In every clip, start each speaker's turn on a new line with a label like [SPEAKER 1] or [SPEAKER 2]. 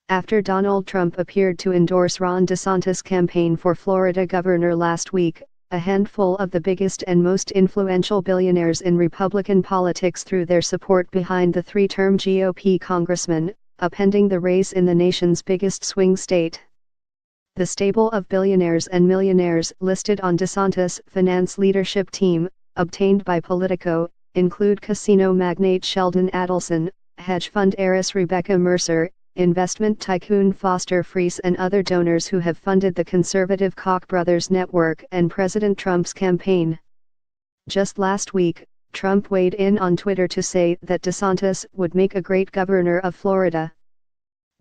[SPEAKER 1] After Donald Trump appeared to endorse Ron DeSantis' campaign for Florida governor last week, a handful of the biggest and most influential billionaires in Republican politics threw their support behind the three-term GOP congressman, upending the race in the nation's biggest swing state. The stable of billionaires and millionaires listed on DeSantis' finance leadership team, obtained by Politico, include casino magnate Sheldon Adelson, hedge fund heiress Rebecca Mercer, investment tycoon Foster Friess, and other donors who have funded the conservative Koch brothers network and President Trump's campaign. Just last week, Trump weighed in on Twitter to say that DeSantis would make a great governor of Florida.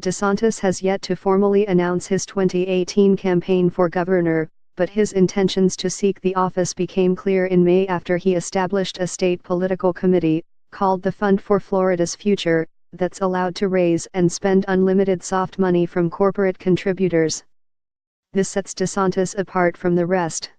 [SPEAKER 1] DeSantis has yet to formally announce his 2018 campaign for governor, but his intentions to seek the office became clear in May after he established a state political committee, called the Fund for Florida's Future, that's allowed to raise and spend unlimited soft money from corporate contributors. This sets DeSantis apart from the rest.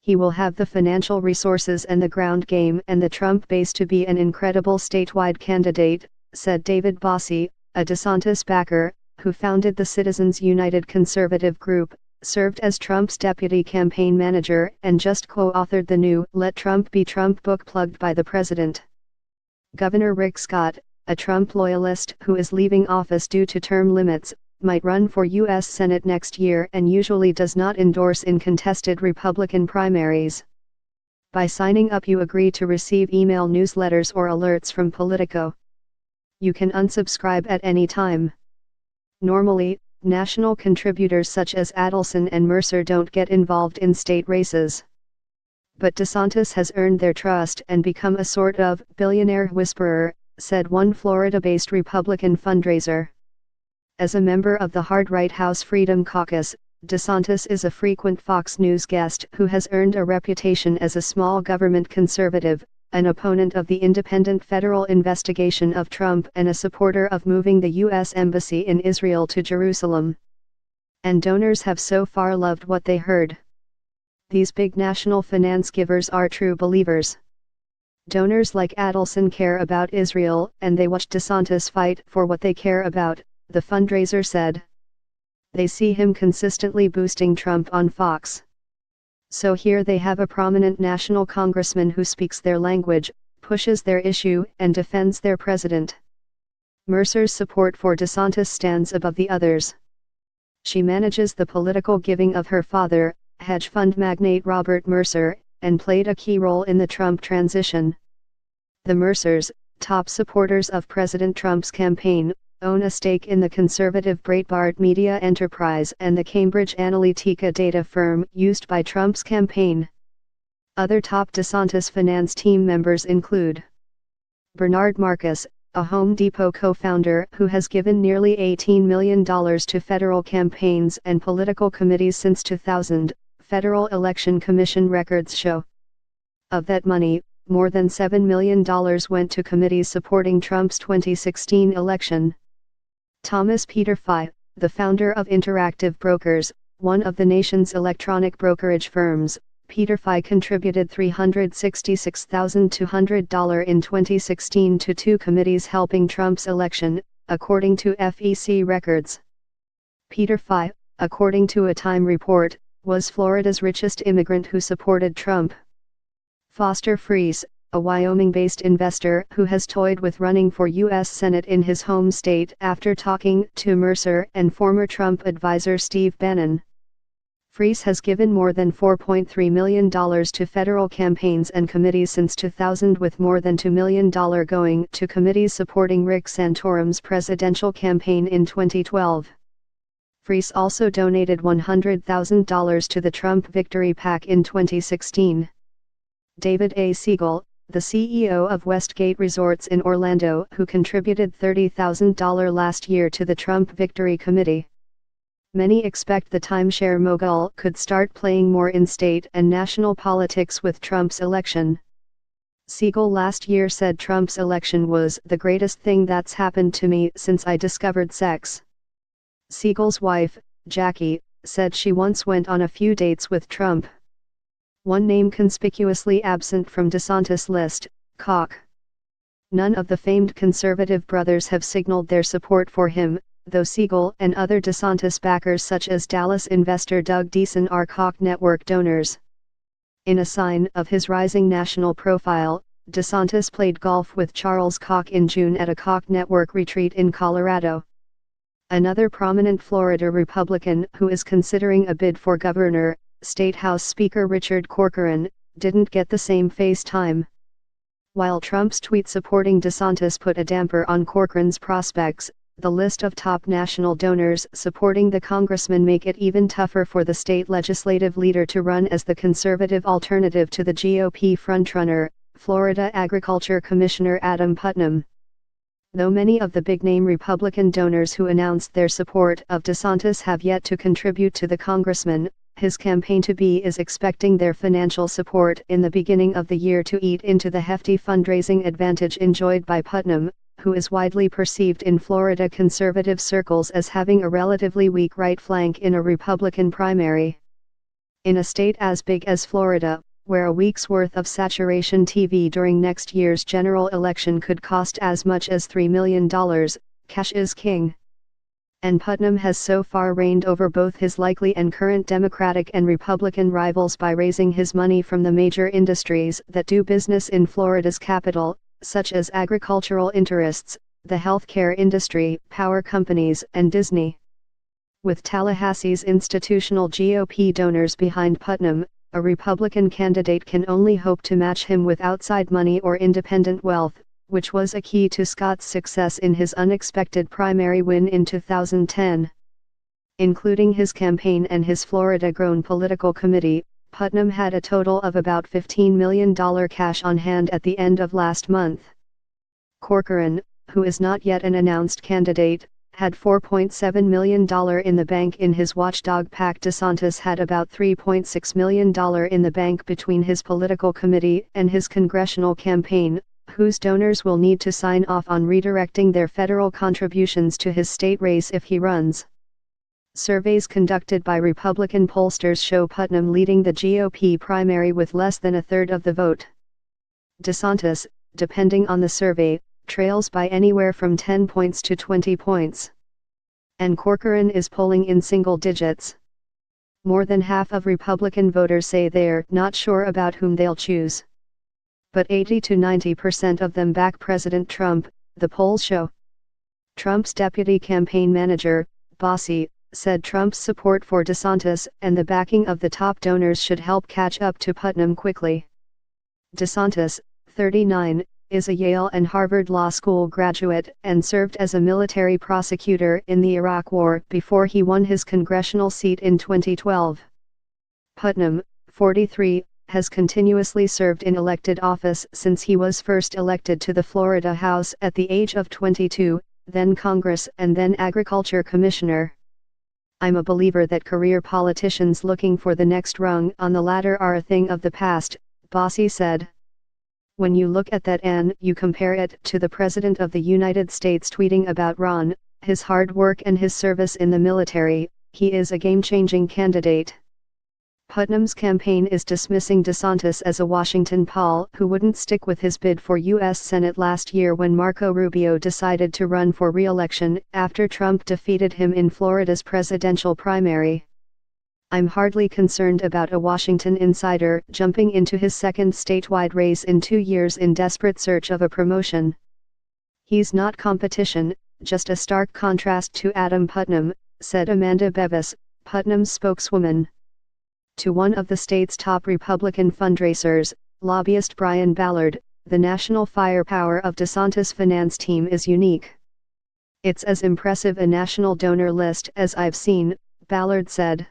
[SPEAKER 1] He will have the financial resources and the ground game and the Trump base to be an incredible statewide candidate, said David Bossie, a DeSantis backer, who founded the Citizens United conservative group, served as Trump's deputy campaign manager, and just co-authored the new Let Trump Be Trump book plugged by the president. Governor Rick Scott, a Trump loyalist who is leaving office due to term limits, might run for U.S. Senate next year and usually does not endorse in contested Republican primaries. By signing up, you agree to receive email newsletters or alerts from Politico. You can unsubscribe at any time. Normally, national contributors such as Adelson and Mercer don't get involved in state races. But DeSantis has earned their trust and become a sort of billionaire whisperer, said one Florida-based Republican fundraiser. As a member of the hard-right House Freedom Caucus, DeSantis is a frequent Fox News guest who has earned a reputation as a small government conservative, an opponent of the independent federal investigation of Trump and a supporter of moving the U.S. Embassy in Israel to Jerusalem. And donors have so far loved what they heard. These big national finance givers are true believers. Donors like Adelson care about Israel, and they watch DeSantis fight for what they care about, the fundraiser said. They see him consistently boosting Trump on Fox. So here they have a prominent national congressman who speaks their language, pushes their issue, and defends their president. Mercer's support for DeSantis stands above the others. She manages the political giving of her father, hedge fund magnate Robert Mercer, and played a key role in the Trump transition. The Mercers, top supporters of President Trump's campaign, own a stake in the conservative Breitbart media enterprise and the Cambridge Analytica data firm used by Trump's campaign. Other top DeSantis finance team members include Bernard Marcus, a Home Depot co-founder who has given nearly $18 million to federal campaigns and political committees since 2000, Federal Election Commission records show. Of that money, more than $7 million went to committees supporting Trump's 2016 election. Thomas Peter Fye, the founder of Interactive Brokers, one of the nation's electronic brokerage firms, Peter Fye contributed $366,200 in 2016 to two committees helping Trump's election, according to FEC records. Peter Fye, according to a Time report, was Florida's richest immigrant who supported Trump. Foster Friess, a Wyoming-based investor who has toyed with running for U.S. Senate in his home state after talking to Mercer and former Trump advisor Steve Bannon. Friess has given more than $4.3 million to federal campaigns and committees since 2000, with more than $2 million going to committees supporting Rick Santorum's presidential campaign in 2012. Friess also donated $100,000 to the Trump Victory PAC in 2016. David A. Siegel, the CEO of Westgate Resorts in Orlando, who contributed $30,000 last year to the Trump Victory Committee. Many expect the timeshare mogul could start playing more in state and national politics with Trump's election. Siegel last year said Trump's election was the greatest thing that's happened to me since I discovered sex. Siegel's wife, Jackie, said she once went on a few dates with Trump. One name conspicuously absent from DeSantis' list, Koch. None of the famed conservative brothers have signaled their support for him, though Siegel and other DeSantis backers such as Dallas investor Doug Deason are Koch network donors. In a sign of his rising national profile, DeSantis played golf with Charles Koch in June at a Koch network retreat in Colorado. Another prominent Florida Republican who is considering a bid for governor, State House Speaker Richard Corcoran, didn't get the same face time. While Trump's tweet supporting DeSantis put a damper on Corcoran's prospects, the list of top national donors supporting the congressman make it even tougher for the state legislative leader to run as the conservative alternative to the GOP frontrunner, Florida Agriculture Commissioner Adam Putnam. Though many of the big-name Republican donors who announced their support of DeSantis have yet to contribute to the congressman, his campaign-to-be is expecting their financial support in the beginning of the year to eat into the hefty fundraising advantage enjoyed by Putnam, who is widely perceived in Florida conservative circles as having a relatively weak right flank in a Republican primary. In a state as big as Florida, where a week's worth of saturation TV during next year's general election could cost as much as $3 million, cash is king. And Putnam has so far reigned over both his likely and current Democratic and Republican rivals by raising his money from the major industries that do business in Florida's capital, such as agricultural interests, the healthcare industry, power companies, and Disney. With Tallahassee's institutional GOP donors behind Putnam, a Republican candidate can only hope to match him with outside money or independent wealth, which was a key to Scott's success in his unexpected primary win in 2010. Including his campaign and his Florida-grown political committee, Putnam had a total of about $15 million cash on hand at the end of last month. Corcoran, who is not yet an announced candidate, had $4.7 million in the bank in his watchdog PAC. DeSantis had about $3.6 million in the bank between his political committee and his congressional campaign, whose donors will need to sign off on redirecting their federal contributions to his state race if he runs. Surveys conducted by Republican pollsters show Putnam leading the GOP primary with less than a third of the vote. DeSantis, depending on the survey, trails by anywhere from 10 points to 20 points. And Corcoran is polling in single digits. More than half of Republican voters say they're not sure about whom they'll choose. But 80 to 90% of them back President Trump, the polls show. Trump's deputy campaign manager, Bossie, said Trump's support for DeSantis and the backing of the top donors should help catch up to Putnam quickly. DeSantis, 39, is a Yale and Harvard Law School graduate and served as a military prosecutor in the Iraq War before he won his congressional seat in 2012. Putnam, 43, has continuously served in elected office since he was first elected to the Florida House at the age of 22, then Congress and then Agriculture Commissioner. I'm a believer that career politicians looking for the next rung on the ladder are a thing of the past, Bossie said. When you look at that and you compare it to the President of the United States tweeting about Ron, his hard work and his service in the military, he is a game-changing candidate. Putnam's campaign is dismissing DeSantis as a Washington Paul who wouldn't stick with his bid for U.S. Senate last year when Marco Rubio decided to run for re-election after Trump defeated him in Florida's presidential primary. I'm hardly concerned about a Washington insider jumping into his second statewide race in 2 years in desperate search of a promotion. He's not competition, just a stark contrast to Adam Putnam, said Amanda Bevis, Putnam's spokeswoman. To one of the state's top Republican fundraisers, lobbyist Brian Ballard, the national firepower of DeSantis' finance team is unique. It's as impressive a national donor list as I've seen, Ballard said.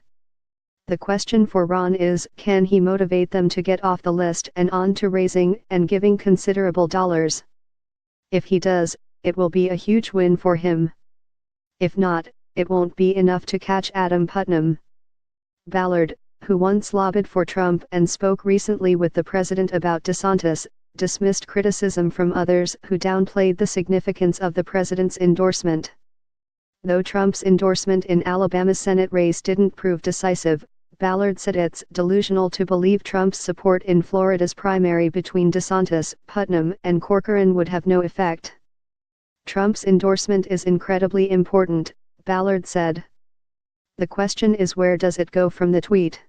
[SPEAKER 1] The question for Ron is, can he motivate them to get off the list and on to raising and giving considerable dollars? If he does, it will be a huge win for him. If not, it won't be enough to catch Adam Putnam. Ballard, who once lobbied for Trump and spoke recently with the president about DeSantis, dismissed criticism from others who downplayed the significance of the president's endorsement. Though Trump's endorsement in Alabama's Senate race didn't prove decisive, Ballard said it's delusional to believe Trump's support in Florida's primary between DeSantis, Putnam, and Corcoran would have no effect. Trump's endorsement is incredibly important, Ballard said. The question is, where does it go from the tweet?